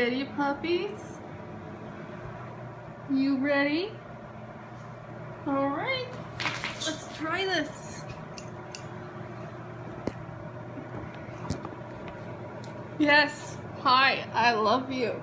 ready, puppies? You ready? All right, let's try this. Yes, hi, I love you.